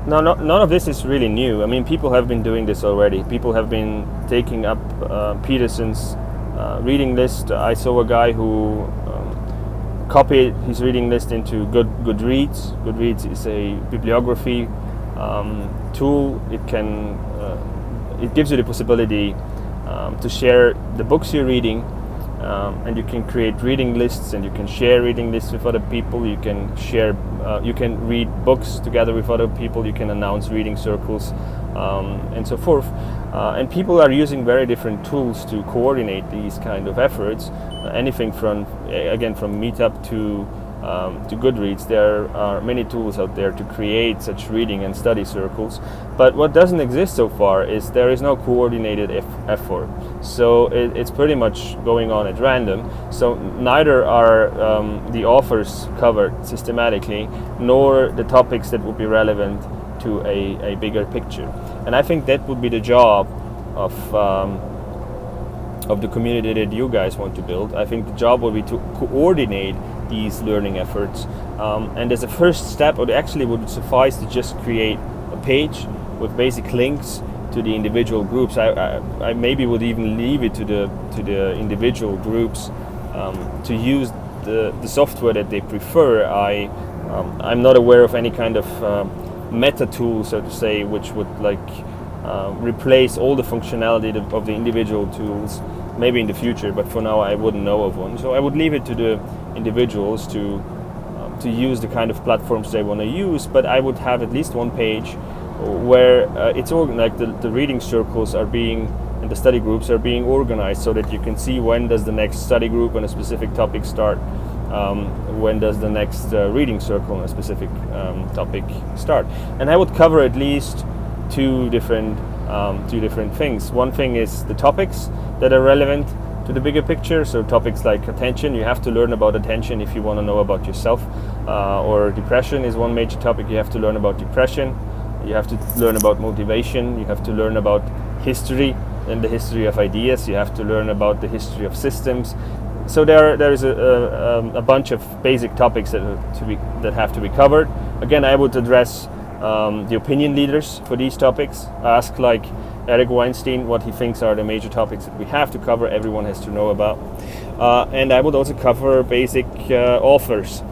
No, none of this is really new. I mean, people have been doing this already. People have been taking up Peterson's reading list. I saw a guy who copied his reading list into Goodreads. Goodreads is a bibliography tool. It gives you the possibility to share the books you're reading, and you can create reading lists, and you can share reading lists with other people. You can share, you can read books together with other people. You can announce reading circles, and so forth. And people are using very different tools to coordinate these kind of efforts. Anything from, again, from Meetup to Goodreads. There are many tools out there to create such reading and study circles, but what doesn't exist so far is there is no coordinated effort. So it's pretty much going on at random. So neither are the authors covered systematically, nor the topics that would be relevant to a bigger picture. And I think that would be the job of the community that you guys want to build. I think the job will be to coordinate these learning efforts, and as a first step, it actually would suffice to just create a page with basic links to the individual groups. I maybe would even leave it to the individual groups to use the software that they prefer. I'm not aware of any kind of meta tool, so to say, which would replace all the functionality of the individual tools. Maybe in the future, but for now I wouldn't know of one. So I would leave it to the individuals to use the kind of platforms they want to use. But I would have at least one page where it's organized, like the reading circles are being, and the study groups are being organized, so that you can see when does the next study group on a specific topic start, when does the next reading circle on a specific topic start. And I would cover at least two different things. One thing is the topics that are relevant to the bigger picture. So topics like attention, you have to learn about attention if you want to know about yourself. Or depression is one major topic. You have to learn about depression. You have to learn about motivation. You have to learn about history and the history of ideas. You have to learn about the history of systems. So there is a bunch of basic topics that have to be covered. Again, I would address the opinion leaders for these topics. Ask like Eric Weinstein what he thinks are the major topics that we have to cover, everyone has to know about. And I would also cover basic authors.